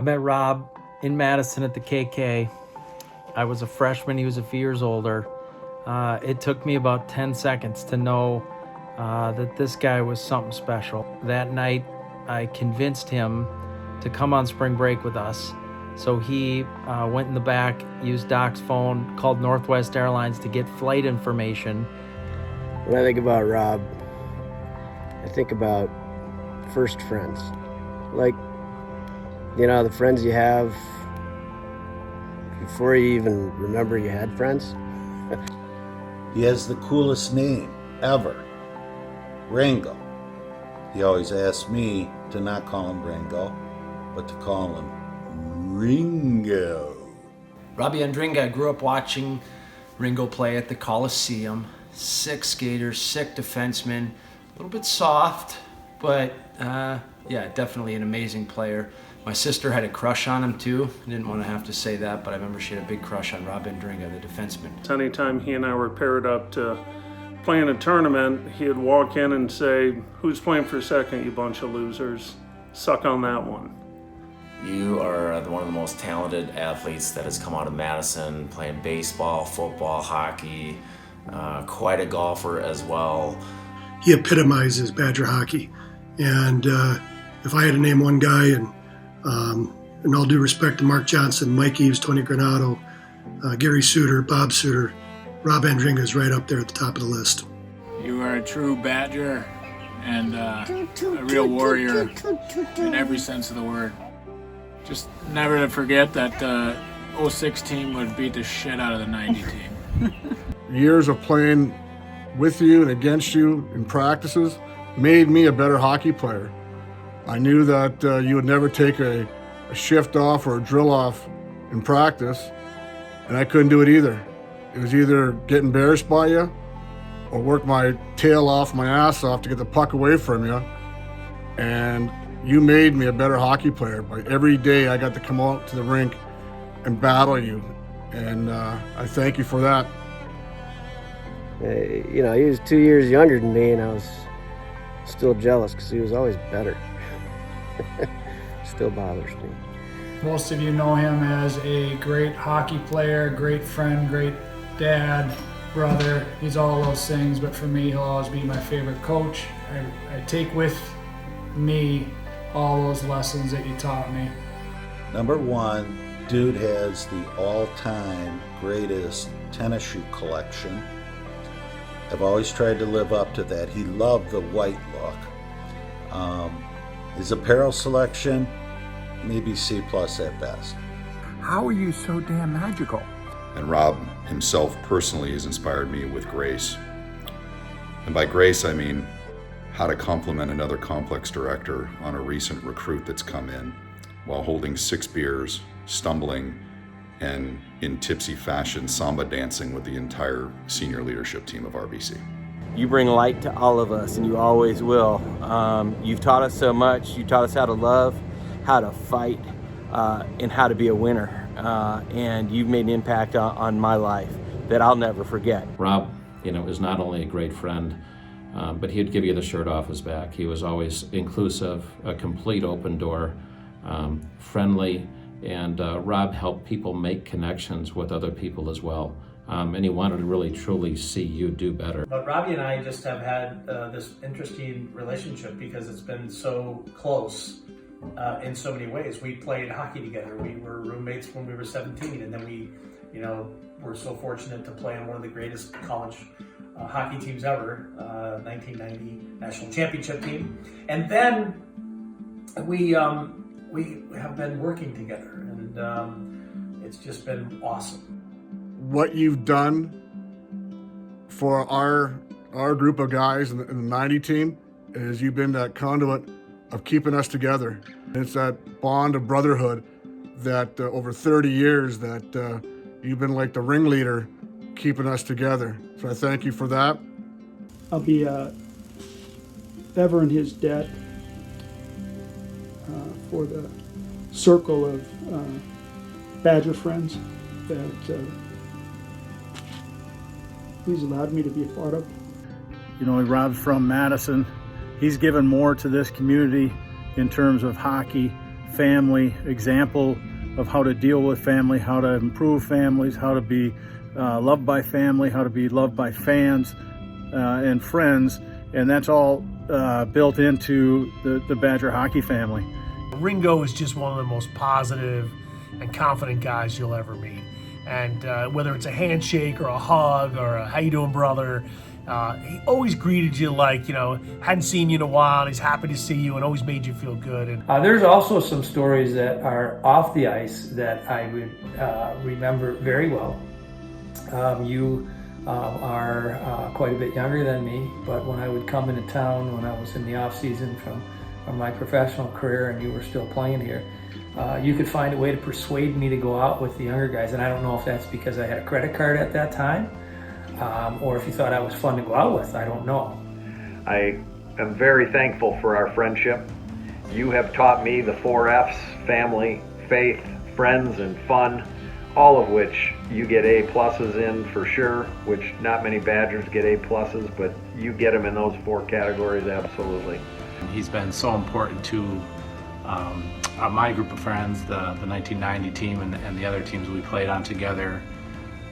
I met Rob in Madison at the KK. I was a freshman, he was a few years older. It took me about 10 seconds to know that this guy was something special. That night, I convinced him to come on spring break with us. So he went in the back, used Doc's phone, called Northwest Airlines to get flight information. When I think about Rob, I think about first friends. Like, you know, the friends you have before you even remember you had friends. He has the coolest name ever, Ringo. He always asked me to not call him Ringo, but to call him Ringo. Rob Andringa, I grew up watching Ringo play at the Coliseum. Sick skater, sick defenseman, a little bit soft, but yeah, definitely an amazing player. My sister had a crush on him too. I didn't want to have to say that, but I remember she had a big crush on Rob Andringa, the defenseman. Anytime he and I were paired up to play in a tournament, he'd walk in and say, "Who's playing for second, you bunch of losers? Suck on that one." You are one of the most talented athletes that has come out of Madison, playing baseball, football, hockey, quite a golfer as well. He epitomizes Badger hockey. And if I had to name one guy, and all due respect to Mark Johnson, Mike Eves, Tony Granato, Gary Suter, Bob Suter, Rob Andringa is right up there at the top of the list. You are a true Badger and a real warrior in every sense of the word. Just never to forget that the 06 team would beat the shit out of the 90 team. Years of playing with you and against you in practices made me a better hockey player. I knew that you would never take a shift off or a drill off in practice, and I couldn't do it either. It was either get embarrassed by you or work my tail off, my ass off to get the puck away from you. And you made me a better hockey player. But every day I got to come out to the rink and battle you, and I thank you for that. You know, he was 2 years younger than me, and I was still jealous because he was always better. Still bothers me. Most of you know him as a great hockey player, great friend, great dad, brother. He's all those things, but for me, he'll always be my favorite coach. I take with me all those lessons that you taught me. Number one, dude has the all-time greatest tennis shoe collection. I've always tried to live up to that. He loved the white look. His apparel selection, maybe C+ at best. How are you so damn magical? And Rob himself personally has inspired me with grace. And by grace, I mean how to compliment another complex director on a recent recruit that's come in while holding 6 beers, stumbling, and in tipsy fashion samba dancing with the entire senior leadership team of RBC. You bring light to all of us, and you always will. You've taught us so much. You taught us how to love, how to fight, and how to be a winner. And you've made an impact on my life that I'll never forget. Rob, is not only a great friend, but he'd give you the shirt off his back. He was always inclusive, a complete open door, friendly, and Rob helped people make connections with other people as well. And he wanted to really truly see you do better. But Robbie and I just have had this interesting relationship because it's been so close in so many ways. We played hockey together. We were roommates when we were 17, and then we, were so fortunate to play on one of the greatest college hockey teams ever, 1990 national championship team. And then we have been working together, and it's just been awesome. What you've done for our group of guys in the 90 team is you've been that conduit of keeping us together. It's that bond of brotherhood that over 30 years that you've been like the ringleader keeping us together. So I thank you for that. I'll be ever in his debt for the circle of Badger friends that he's allowed me to be a part of. Rob's from Madison. He's given more to this community in terms of hockey family, example of how to deal with family, how to improve families, how to be loved by family, how to be loved by fans and friends, and that's all built into the Badger hockey family. Ringo is just one of the most positive and confident guys you'll ever meet. And whether it's a handshake or a hug or a how you doing, brother, he always greeted you like, you know, hadn't seen you in a while, and he's happy to see you and always made you feel good. And there's also some stories that are off the ice that I would remember very well. You are quite a bit younger than me, but when I would come into town when I was in the off season from my professional career and you were still playing here, you could find a way to persuade me to go out with the younger guys. And I don't know if that's because I had a credit card at that time, or if you thought I was fun to go out with. I don't know. I am very thankful for our friendship. You have taught me the 4 F's: family, faith, friends, and fun, all of which you get A+ in for sure, which not many Badgers get A+, but you get them in those 4 categories, absolutely. He's been so important to my group of friends, the 1990 team and the other teams we played on together.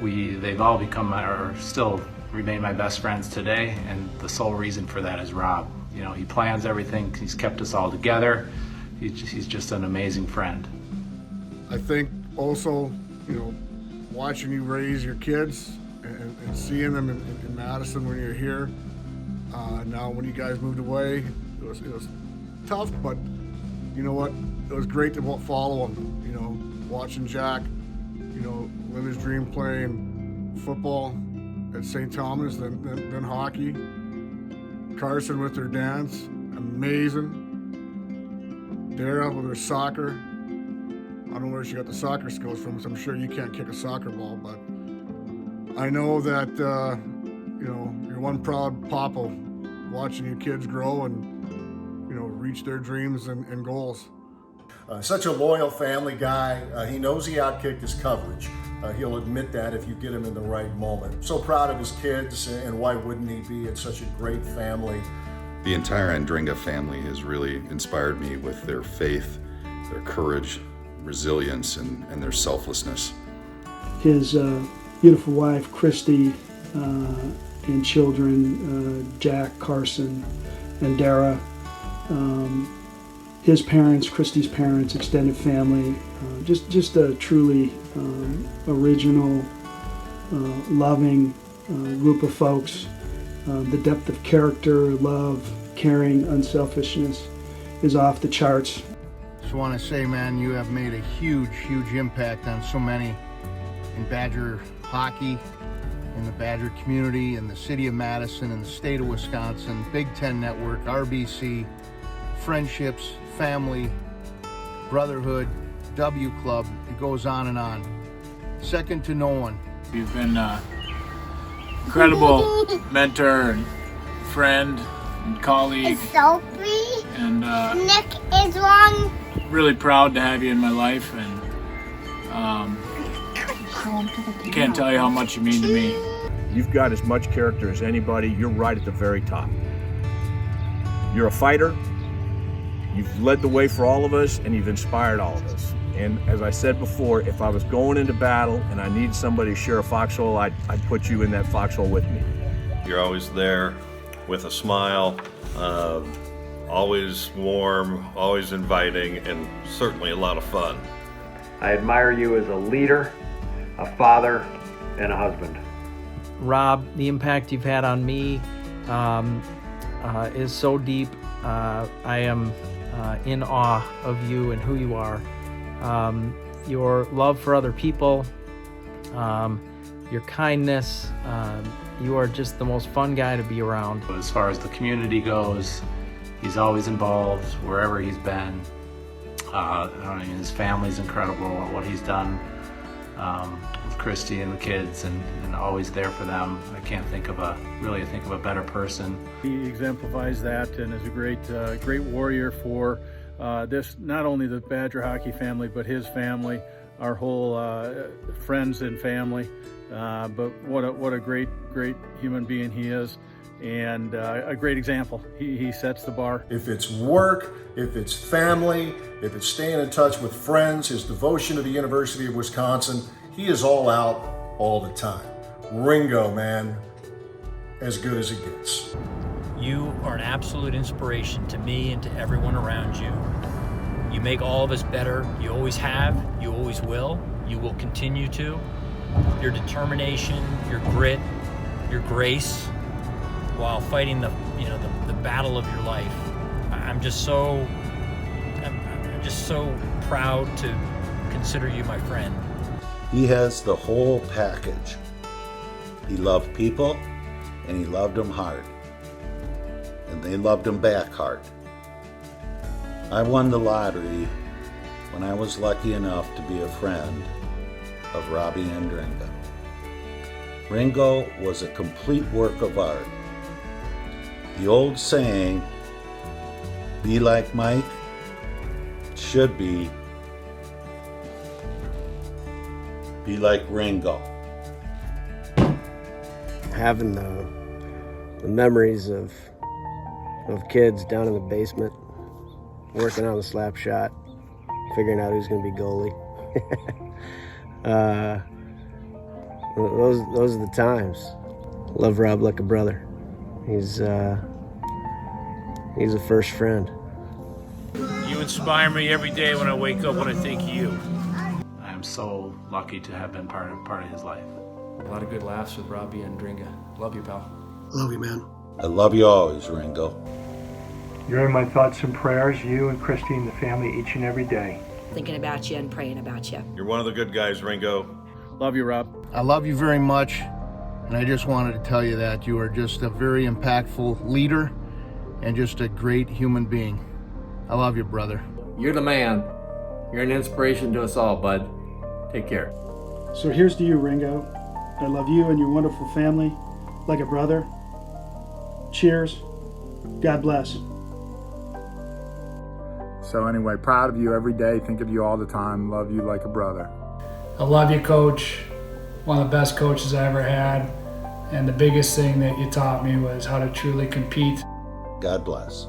They've all become, or still remain, my best friends today, and the sole reason for that is Rob. You know, he plans everything, he's kept us all together, he's just an amazing friend. I think also, you know, watching you raise your kids and seeing them in Madison when you're here. Now when you guys moved away, it was tough, but you know what? It was great to follow him. You know, watching Jack, you know, live his dream playing football at St. Thomas, then hockey. Carson with her dance, amazing. Dara with her soccer. I don't know where she got the soccer skills from, so I'm sure you can't kick a soccer ball, but I know that, you know, you're one proud papa watching your kids grow and, you know, reach their dreams and goals. Such a loyal family guy. He knows he outkicked his coverage. He'll admit that if you get him in the right moment. So proud of his kids, and why wouldn't he be? It's such a great family. The entire Andringa family has really inspired me with their faith, their courage, resilience, and their selflessness. His beautiful wife, Christy, and children, Jack, Carson, and Dara. His parents, Christy's parents, extended family, just a truly original, loving group of folks. The depth of character, love, caring, unselfishness is off the charts. Just want to say, man, you have made a huge, huge impact on so many in Badger hockey, in the Badger community, in the city of Madison, in the state of Wisconsin, Big Ten Network, RBC, friendships, family, brotherhood, W Club, it goes on and on. Second to no one. You've been an incredible mentor and friend and colleague. It's Sophie. And Nick is wrong. Really proud to have you in my life, and can't tell you how much you mean to me. You've got as much character as anybody. You're right at the very top. You're a fighter. You've led the way for all of us, and you've inspired all of us. And as I said before, if I was going into battle and I need somebody to share a foxhole, I'd put you in that foxhole with me. You're always there with a smile, always warm, always inviting, and certainly a lot of fun. I admire you as a leader, a father, and a husband. Rob, the impact you've had on me is so deep. I am in awe of you and who you are. Your love for other people, your kindness, you are just the most fun guy to be around. As far as the community goes, he's always involved wherever he's been. His family's incredible, what he's done with Christy and the kids, and always there for them. I can't think of a better person. He exemplifies that and is a great warrior for this, not only the Badger hockey family, but his family, our whole friends and family. But what a great human being he is. and a great example. He sets the bar. If it's work, if it's family, if it's staying in touch with friends, his devotion to the University of Wisconsin, he is all out all the time. Ringo, man, as good as it gets. You are an absolute inspiration to me and to everyone around you. You make all of us better. You always have, you always will, you will continue to. Your determination, your grit, your grace, while fighting the battle of your life. I'm just so proud to consider you my friend. He has the whole package. He loved people, and he loved them hard. And they loved him back hard. I won the lottery when I was lucky enough to be a friend of Rob Andringa. Ringo was a complete work of art. The old saying, be like Mike, should be like Ringo. Having the memories of kids down in the basement, working on the slap shot, figuring out who's going to be goalie. Those are the times. Love Rob like a brother. He's a first friend. You inspire me every day when I wake up when I think of you. I am so lucky to have been part of his life. A lot of good laughs with Robbie Andringa. Love you, pal. Love you, man. I love you always, Ringo. You're in my thoughts and prayers, you and Christine, the family, each and every day. Thinking about you and praying about you. You're one of the good guys, Ringo. Love you, Rob. I love you very much, and I just wanted to tell you that you are just a very impactful leader and just a great human being. I love you, brother. You're the man. You're an inspiration to us all, bud. Take care. So here's to you, Ringo. I love you and your wonderful family like a brother. Cheers. God bless. So anyway, proud of you every day, think of you all the time, love you like a brother. I love you, Coach. One of the best coaches I ever had. And the biggest thing that you taught me was how to truly compete. God bless.